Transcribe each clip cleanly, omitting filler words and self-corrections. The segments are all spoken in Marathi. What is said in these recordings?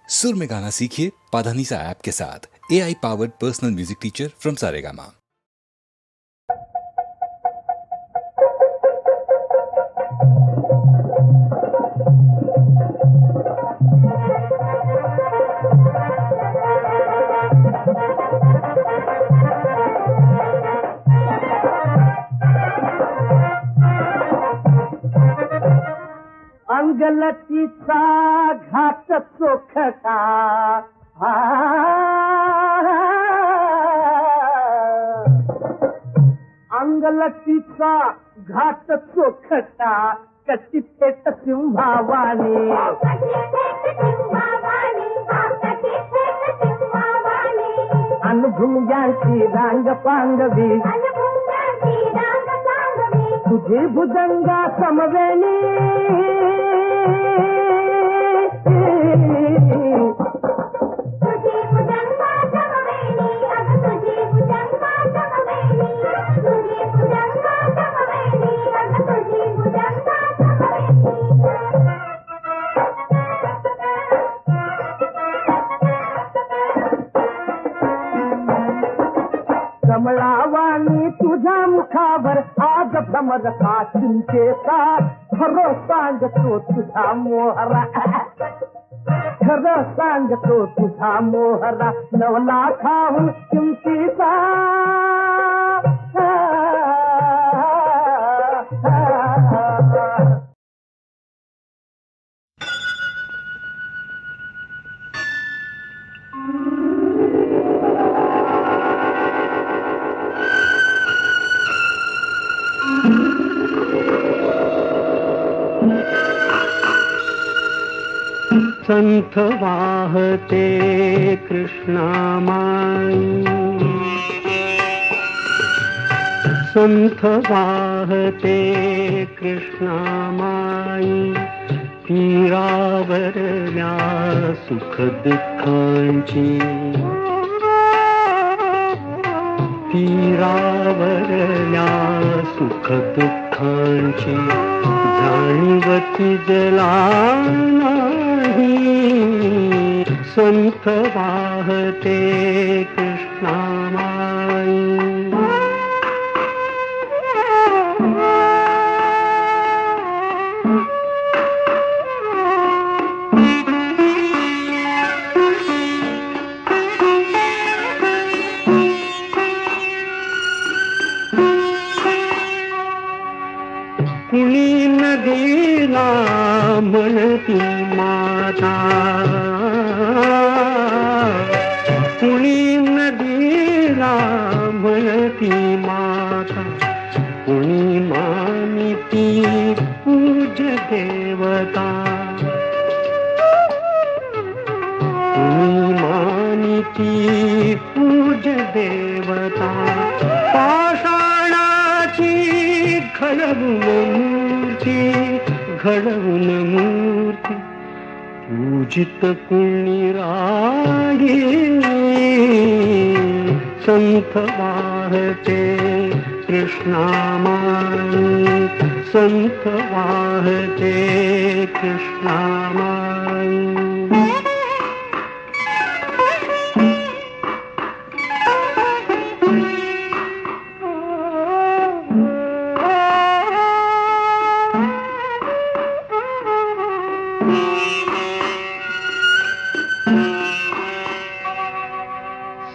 सुर में गाना सीखिए पाधानीसा ऐप के साथ। AI powered personal music teacher from Saregama. अंगलतीचा घाट चोखटा अंगलतीचा घाट चोखटा कशी थेट सिंहावाणी अनुभुंग्यांची रांग पांगवी तुझी भुजंगा समवेणी कमळावाणी तुझ्या मुखावर आज भ्रमर का चिंतेचा खरं सांगतो तुझा मोहरा खरं सांगतो तुझा मोहरा नवला खाऊन किमतीचा संथ वाहते कृष्णामाई संथ वाहते कृष्णामाई तीरावरल्या सुख दुःखांची तीरावरल्या सुख दुःखांची जाणीवती जला संथ वाहते कृष्णामाई कुणी नदीला म्हणती माता कुणी नदीला म्हणती माता कुणी मानिती पूज देवता कुणी मानिती पूज देवता पाषाणाची घडवून मूर्ती पूजित कुणी राही संथ वाहते कृष्णामाई संथ वाहते कृष्णामाई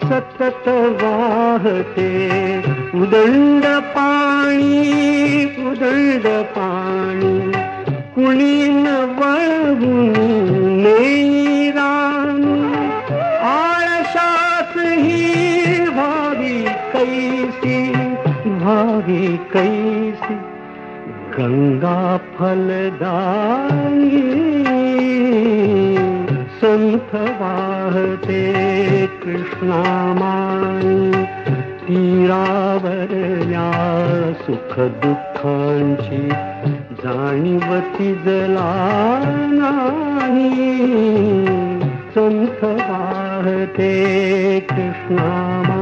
सतत वाहते उदंड पाणी कुणी न वळवून नेराणी आळशास ही भावी कैसी गंगा फलदायी संथ वाहते कृष्णामाई तीरावरल्या सुख दुःखांची जाणीवती जला नाही संथ वाहते कृष्णामाई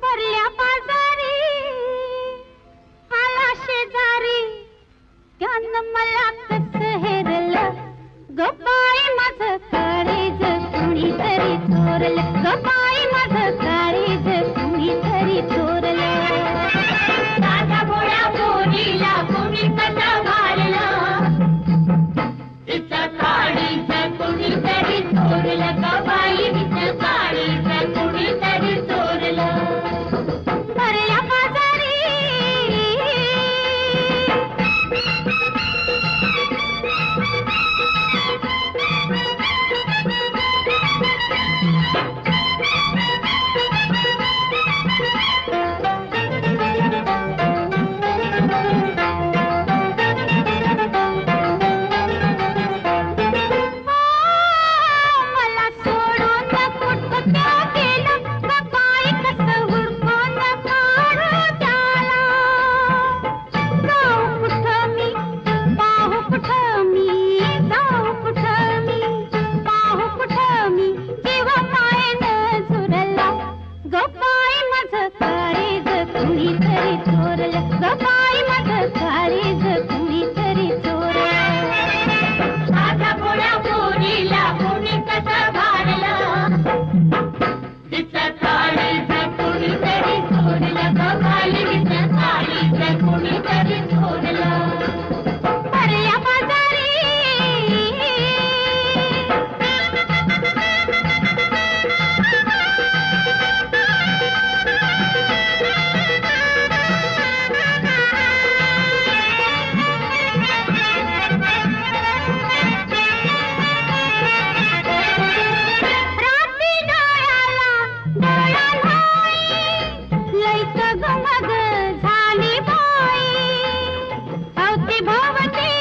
भरल्या बाजारी आला शेजारी त्यानं मला कसं हेरलं गबाई माझं काळीज कुणीतरी चोरलं गबाई माझं काळीज कुणीतरी चोरलं साधा भोळ्या पोरीला कोणी कसं मारलं तिचं काळीज कुणीतरी चोरलं गबाई तिचं काळीज कुणीतरी चोरलं भरल्या बाजारी मला सोडून कुठं त्या गेलं गबाई कसं हुडकून काढू त्याला जाऊ कुठं मी पाहू कुठं मी जाऊ कुठं मी पाहू कुठं मी जीव मायेनं झुरला गबाई माझं काळीज कुणीतरी चोरलं गबाई माझं काळीज कुणीतरी चोरलं साधा भोळ्या पोरीला कोणी कसं मारलं तिचं काळीज कुणीतरी चोरलं गबाई तिचं काळीज कुणीतरी चोरलं भरल्या बाजारी रात्री डोळ्याला डोळा नाही लईच गमग झाली बाई अवती भोवती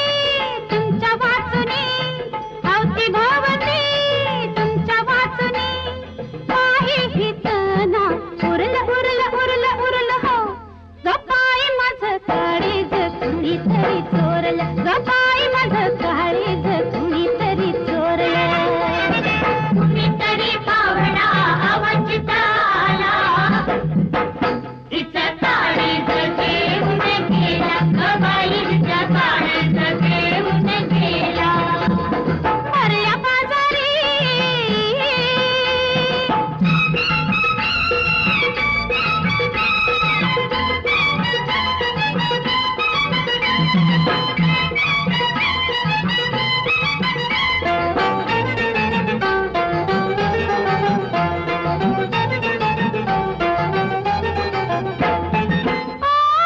तुमच्या वाचुनी अवती भोवती तुमच्या वाचुनी काही हितना उरलं उरलं उरलं उरलं हो गबाई माझं काळीज कुणीतरी चोरलं गबाई माझं काळीज कुणीतरी चोरलं कुणीतरी पावडा अवचित आला तिचं काळीज घेऊन गेला गबाई तिचं काळीज घेऊन गेला भरल्या बाजारी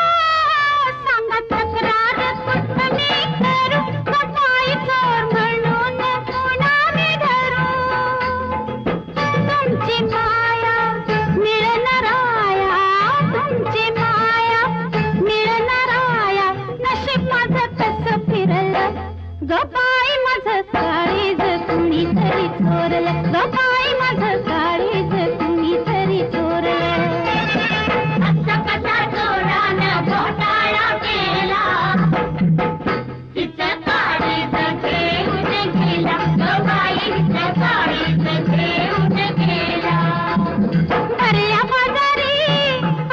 सांगा तक्रार कुठं मी करू गबाई चोर म्हणून पुन्हा मी धरू तुमची माया मिळणाराया तुमची माया मिळणाराया नशीब माझं कसं फिरलं गबाई माझं काळीज कुणीतरी चोरलं गबाई माझं काळीज कुणीतरी चोरलं असं कसा चोरानं घोटाळा केला तिचं काळीज घेऊन गेला गबाई तिचं काळीज घेऊन गेला भरल्या बाजारी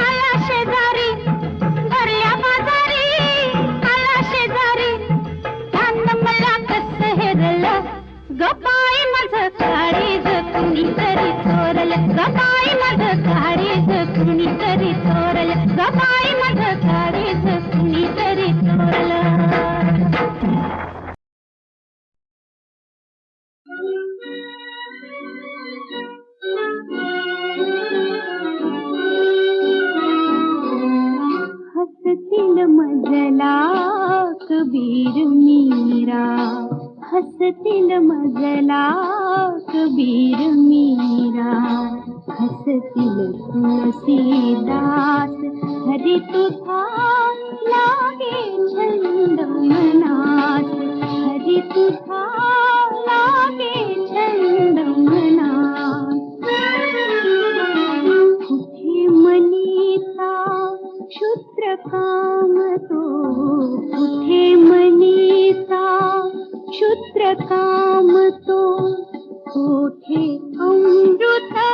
आला शेजारी भरल्या बाजारी आला शेजारी त्यानं मला कसं हेरलं गबाई माझं काळीज कुणीतरी चोरलं गबाई माझं काळीज कुणीतरी चोरलं गबाई माझं काळीज कुणीतरी चोरलं हसतील मजला कबीर मीरा हसतील मजला कबीर मीरा हसतील तुलसीदास हरी तुझा लागे छंद मनात हरी तुझा लागे छंद मनात कुठे मनीचा क्षुद्र काम तो कुठे मनीचा क्षुद्र काम तो कोठे अमृता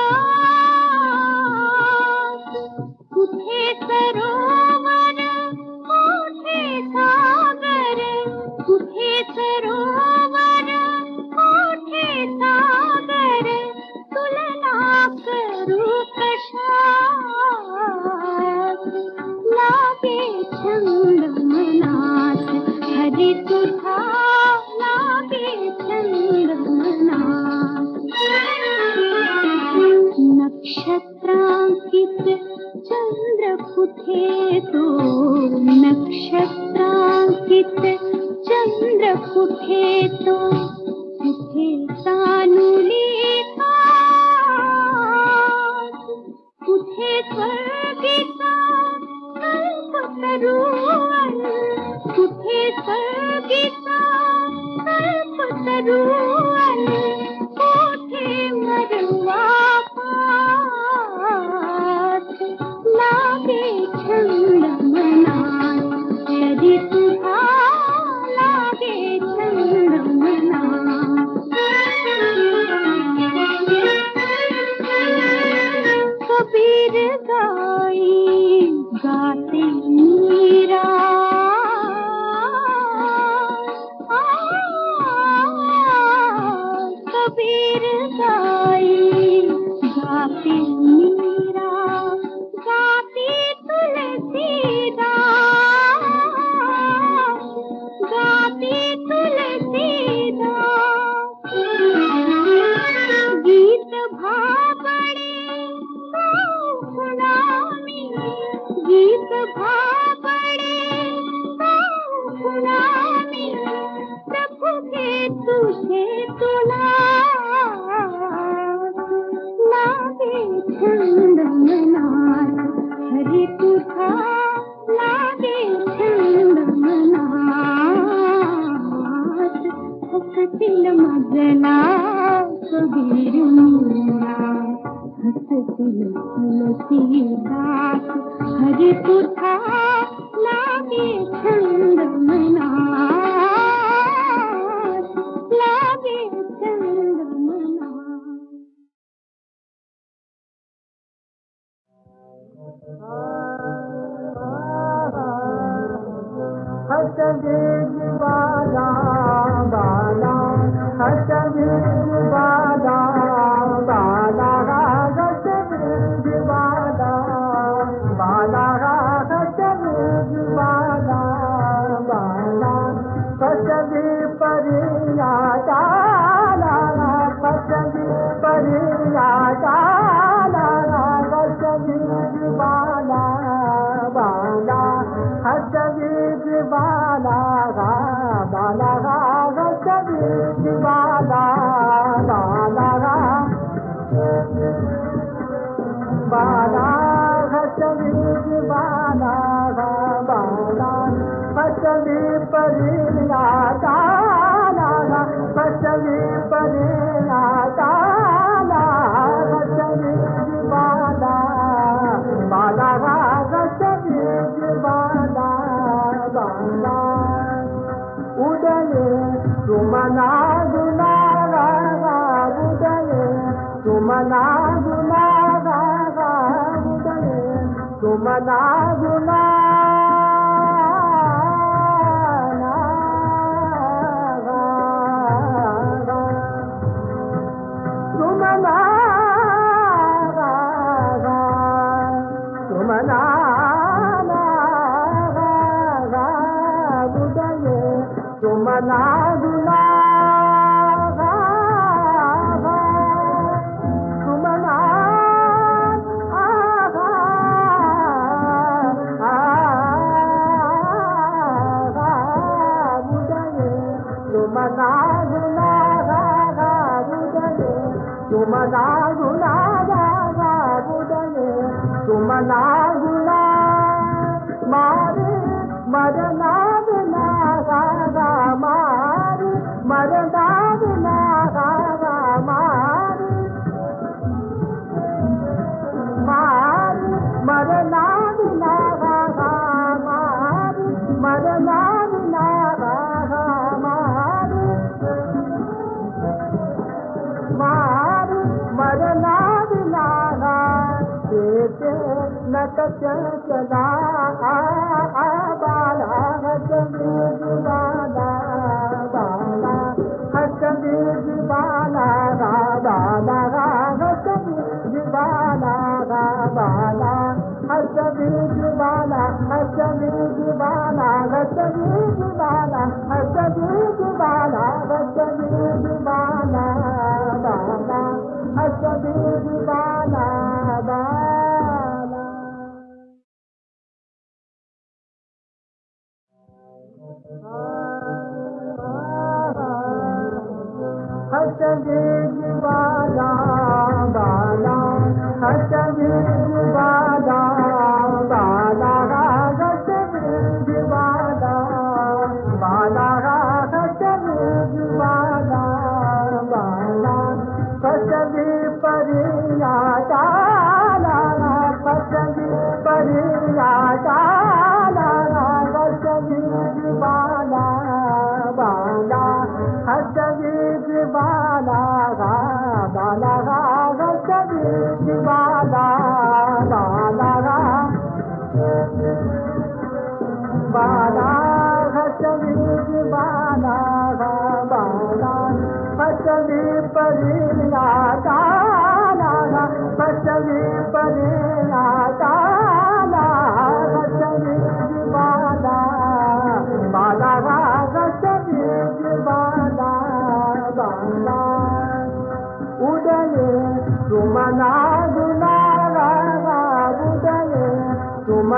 कुठे तो नक्षत्रांकित चंद्र कुठे तो कुठे सानुली कुठे स्वर्गीचा कल्पतरुवन कुठे स्वर्गीचा कल्पतरुवन कुठे मरवा पात लागे छंद मनात तरी तुझा लागे छंद कबीर गाई गाते मीरा कबीर गाई गाते मीरा गाती तुलसीदास गाती तुलसीदास गीत भाबड़े गुलामी गीत भाबड़े गुलामी प्रभु के तुझे तुला लागे छंद मनात हरि तुझा लागे छंद मनात हसतील मजला कबीर मीरा हसतील तुलसीदास हरि तुझा लागे छंद मनात लागे छंद मनात हसबीज बाला बाला हसबीज बाला बाला हसबीज बाला बाला हसबीज बाला बाला हसबी परिया डाला हसबी परिया डाला हसबीज बाला बाला हसबीज बाला बाला हसबीज बाला बाला बाला हसबीज बाला बाला हसबी परिया डाला हसबी परिया डाला हसबीज बाला बाला हसबीज बाला बाला उडले तुमना गुलागा उडले तुमना गुलागा उडले तुमना गुलागा तुमना तुमना तुमना गुलागा तुमना बुडले तुमना गुलागा बुडले तुमना गुलागा बुडले तुमना गुला मारे मरना नागा मारी मरना नागा मारी मारी मरना नागा मारी मरना नागा मारी मारी मरना नागा तेरे नट चला बाला हसबीज बाला बाला हसबीज बाला बाला हसबीज बाला बाला हसबीज बाला हसबीज बाला हसबीज बाला हसबीज बाला हसबीज बाला बाला हसबीज बाला बाला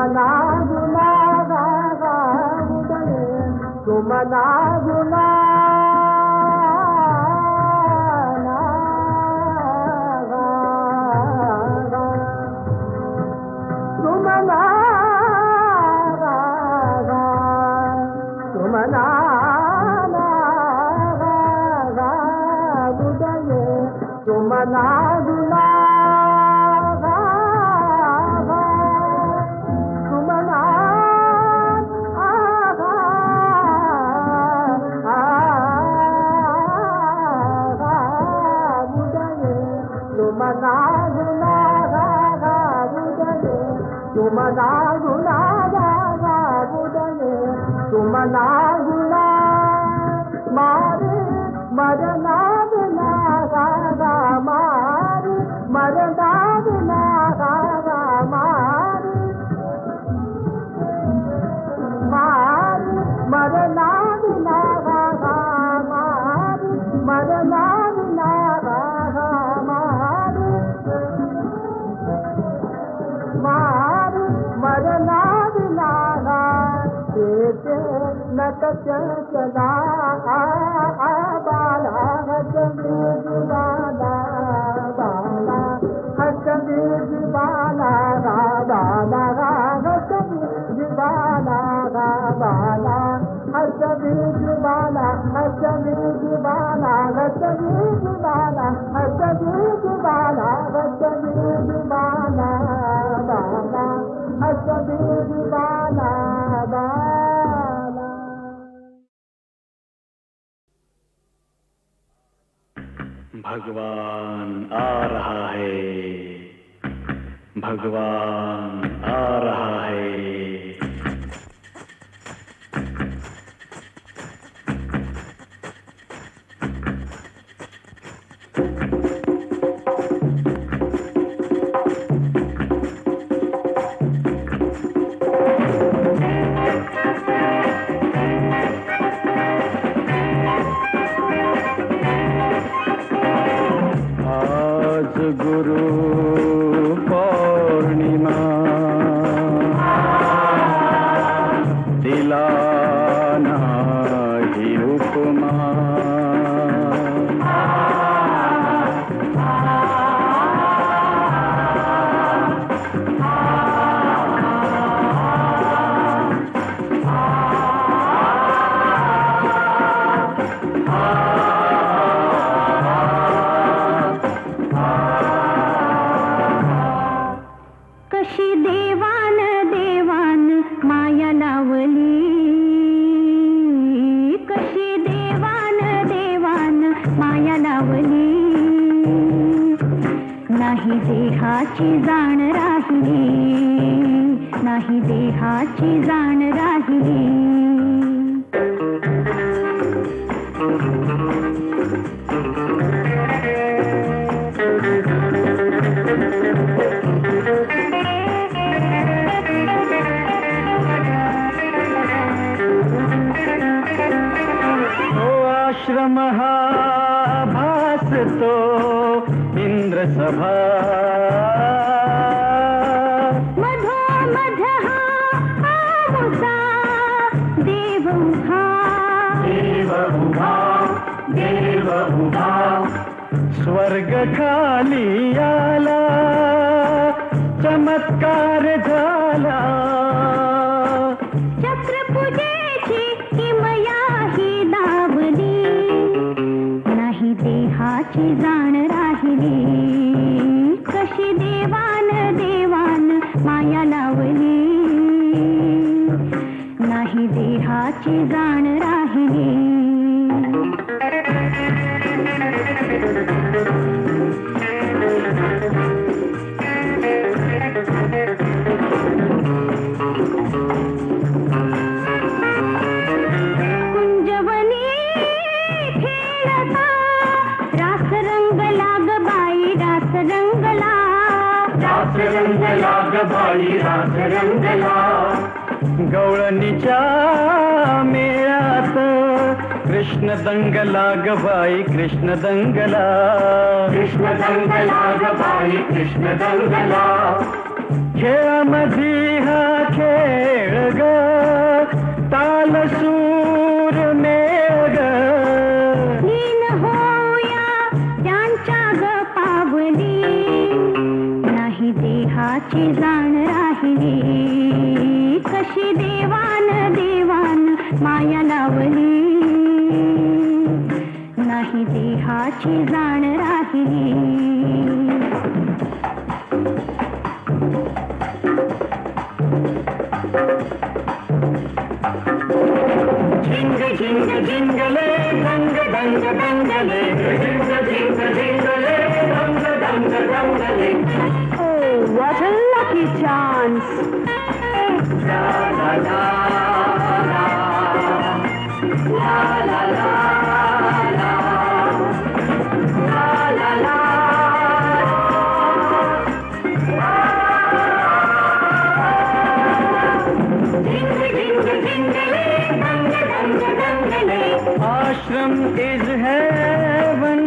सुमना गुना गा उदये सुमना गुना सुमना गुना सुमना बुदये सुमना गुना बुदये सुमना गुना बुदये सुमना गुना मारे मरना बिना मारी मरना बिना मारी मारी मरना बिना मारी मरना बिना मारी मारी मरना बिना तेरे नट चला बाला बाला बाला हसबीज बाला बाला हसबीज बाला बाला हसबीज बाला हसबीज बाला हसबीज बाला हसबीज बाला हसबीज बाला बाला हसबीज बाला बाला। भगवान आ रहा है, भगवान आ रहा है। गुरु पौर्णिमा दिलाना ही उपमा नाही देहाची जाण राहिली, नाही देहाची जाण राहिली। आश्रम हा भासतो इंद्र सभा मधोमध हा मुसा देव उभा, देव उभा, देव उभा स्वर्ग खाली आला चमत्कार झाला चक्रपूजेची किमया ही लावली, नाही देहाची जाण राहिली। कशी देवान देवान माया लावली, नाही देहाची जाण राहिली। कुंजवनी खेळता रास रंगला ग बाई, रास रंगला, रास रंगला ग बाई, रास रंगला गवळणीच्या मेळ्यात कृष्ण दंगला ग बाई, कृष्ण दंगला, कृष्ण दंगला ग बाई, कृष्ण दंगला खेळामधी हा जाण राहिली कशी देवान देवान माया लावली नाही देहाची जाण राहिली झिंग झिंग झिंगले दंग दंग दंगले झिंग झिंग झिंगले दंग दंग दंगले Oh, what a lucky chance! ला ला ला ला ला ला ला ला ला ला Ashram is heaven.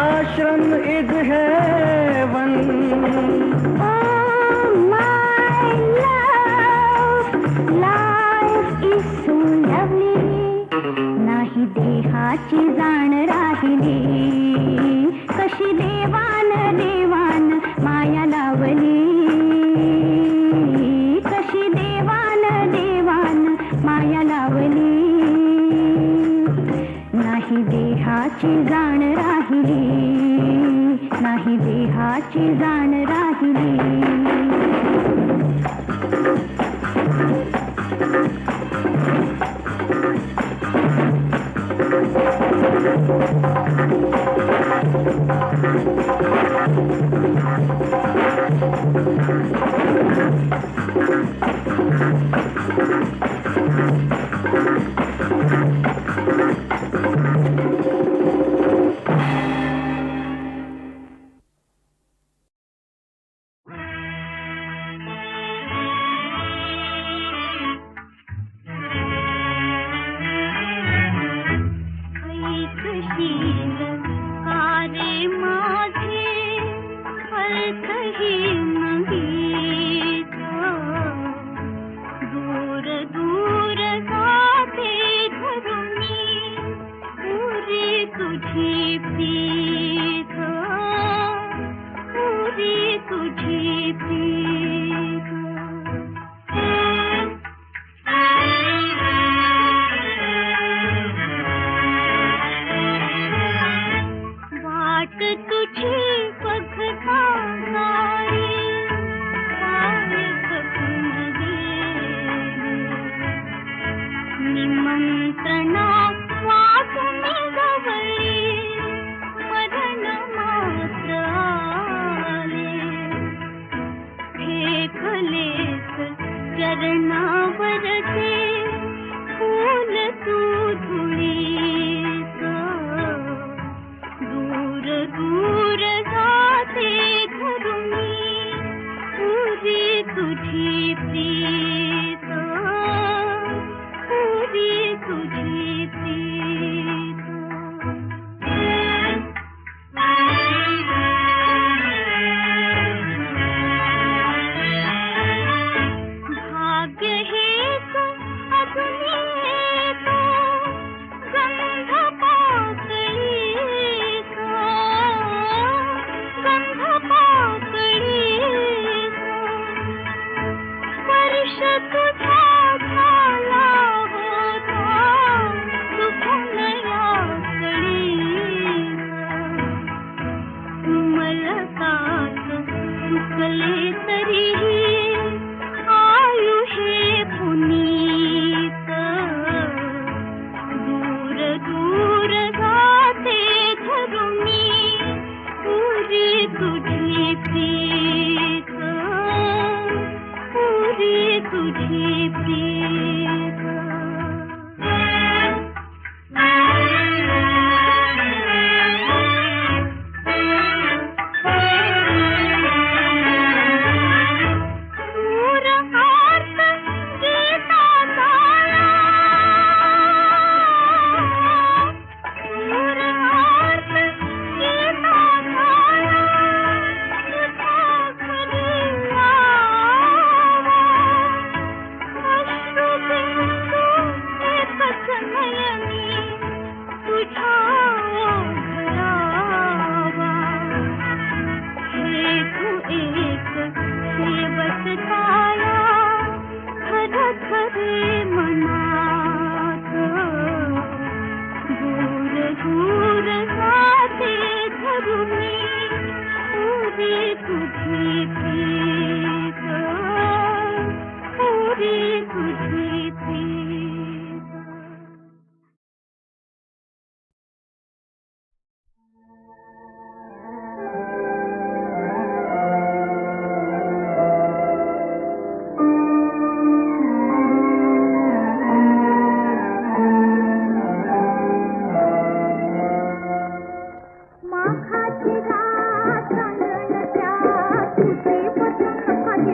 Ashram is heaven. Oh, my love, life is so lovely. नाही देहाची जाण राहिली कशी देवान देवान माया लावली कशी देवान देवान माया लावली नाही देहाची जाण राहिली नाही देहाची जाण राहिली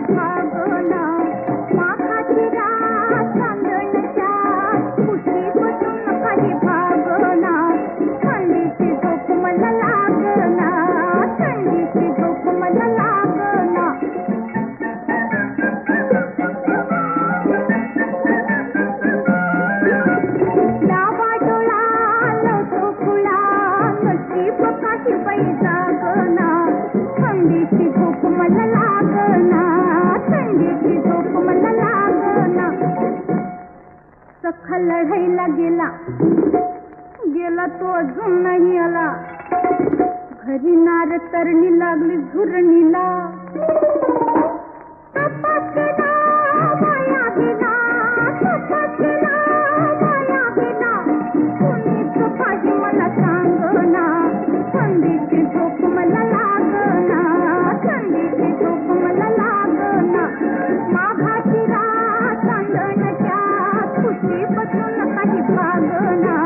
भागना माखाची रात चांदण्याच्या कुशीपासून काही भागना थंडीची झोप मला लागना थंडीची झोप मला लागना डावा डोळा लवतो खुळा नशीब काही बाई जागना थंडीची झोप मला लागना थंडीची झोप मला लागना सखा लढाईला गेला गेला तो अजून नाही आला घरी नार तरणी लागली झुरणीला तपास केला माया गेला तपास केला माया गेला कुणीच काही मला सांगना थंडीची झोप मला लागना थंडीची झोप मला लागना माघाची रात चांदण्याच्या खुशीपासून काही भागना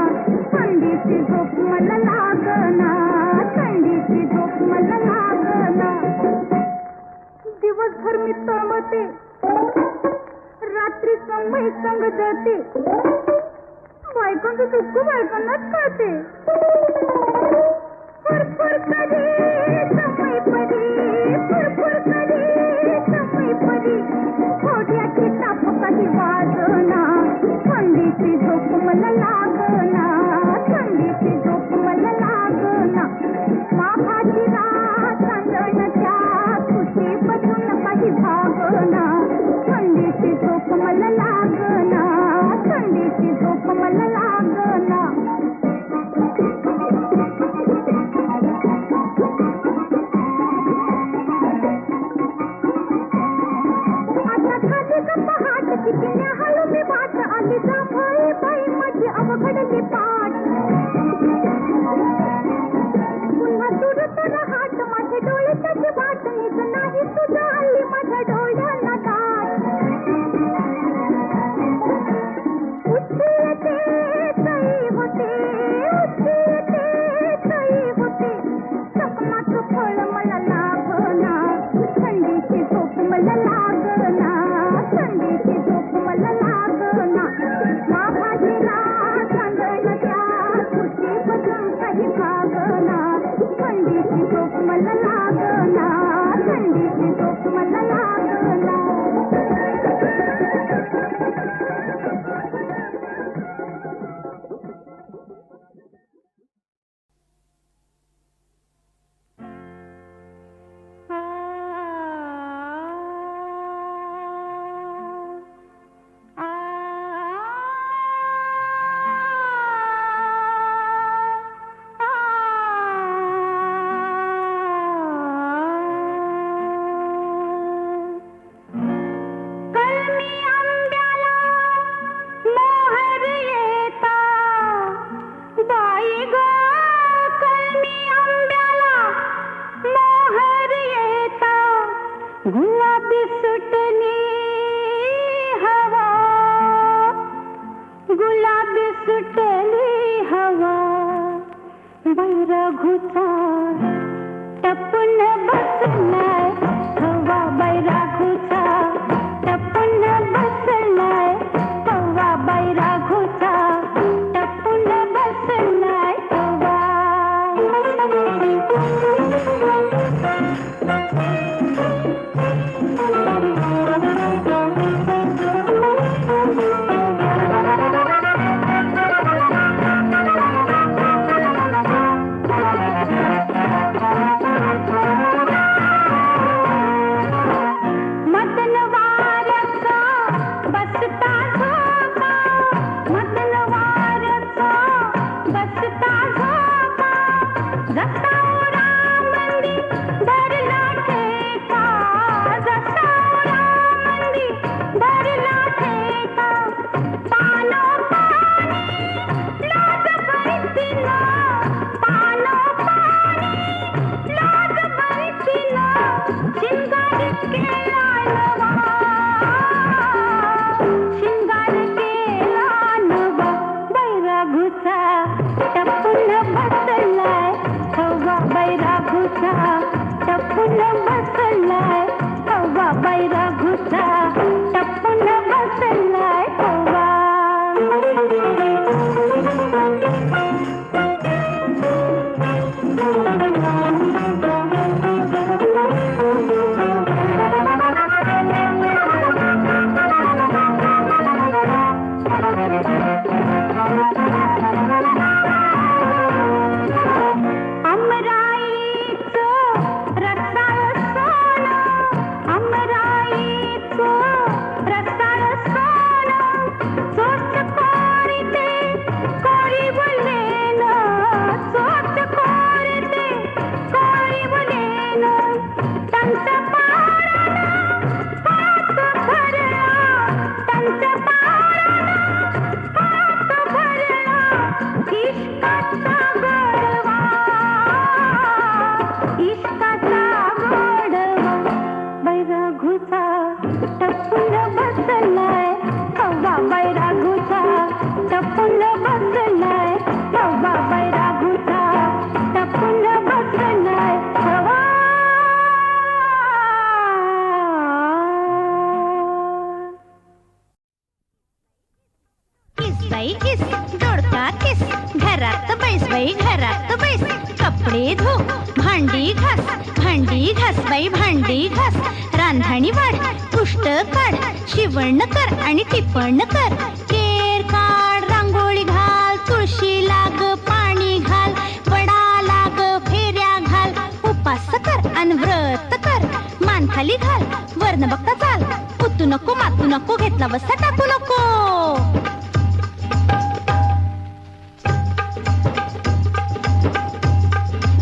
थंडीची झोप मला लागना थंडीची झोप मला लागना दिवसभर मी तळमते रात्री संमय संग जाते बायकोंचं दुःख बायकांनाच कळते फुरफुर करी समय परी फुरफुर करी समय परी घोड्याची ताप काही वाजना थंडीची झोप मला लागना थंडीची झोप मला लागना माघाची रात चांदण्याच्या खुशीपासून काही भागना थंडीची झोप मला लागना थंडीची झोप मला लागना आता खाली का पहाट किती न्याहाळू मी वाट आली जांभळी बाई माझी अवघडली पाठ पुन्हा तुरत रहाट माझे डोळे त्याची वाट नीट नाही तुझ्या आली माझ्या डोळ्यांना दाट उच्ची येते तळी होते उच्ची येते तळी होते स्वप्नाचं फळ मला लाभना थंडीची झोप मला लागना थंडीची झोप मला लागना माघाची रात चांदण्याच्या खुशीपासून काही भागना थंडीची झोप मला लागना थंडीची झोप मला लागना कलमी आंब्याला मोहर येता बाई ग कलमी आंब्याला मोहर येता गुलाबी सुटली हवा गुलाबी सुटली हवा बैराघूचा टपून बसलाय हवा बैराघूचा टपून बसलाय हवा बैराघूचा टपून बसलाय हवा बैराघूचा टपून बसलाय हवा बैराघ राघूचा टपून बसलाय बाबाई राघूचा टपून बसलाय बाबाई राघूचा टपून बसलाय किस बाई किस दोडका किस घरात बैस बाई घरात बैस कपडे धो भांडी घास बाई भांडी घास रांधणी वाढ पुष्ट काढ शिवण कर आणि टिपण कर केर काढ रांगोळी घाल तुळशी लाग पाणी घाल वडा लाग फेऱ्या घाल उपास कर अन व्रत कर मान खाली घाल वर्ण बघता चाल उतू नको मातू नको घेतला बस्ता टाकू नको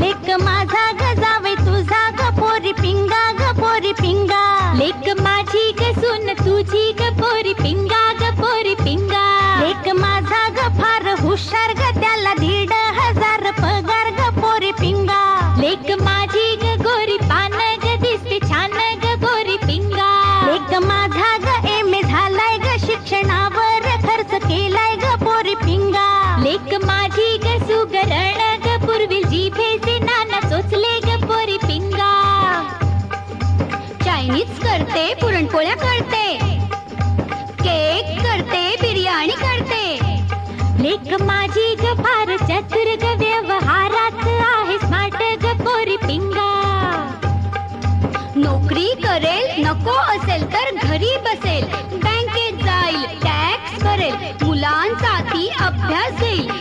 लेक माझा ग जावई तुझा ग पोरी पिंगा लेक माझी ग सून तुझी ग पोरी पिंगा लेक माझा ग फार हुशार ग त्याला 1,500 पगार ग पोरी पिंगा लेक माझी ग गोरी पान ग दिसते छान ग गोरी पिंगा लेक माझा ग एम.ए. झालाय ग शिक्षणावर खर्च केलाय ग पोरी पिंगा लेक माझी ग सुगरण ग पूर्वी जिभेचे नाना चोचले ग पोरी पिंगा चायनीज करते पुरणपोळ्या करते केक करते बिर्याणी करते लेक माझी ग फार चतुर ग व्यवहारात आहे स्मार्ट ग पोरी पिंगा नोकरी करेल नको असेल तर घरी बसेल बँकेत जाईल टॅक्स करेल मुलांचा ती अभ्यास घेईल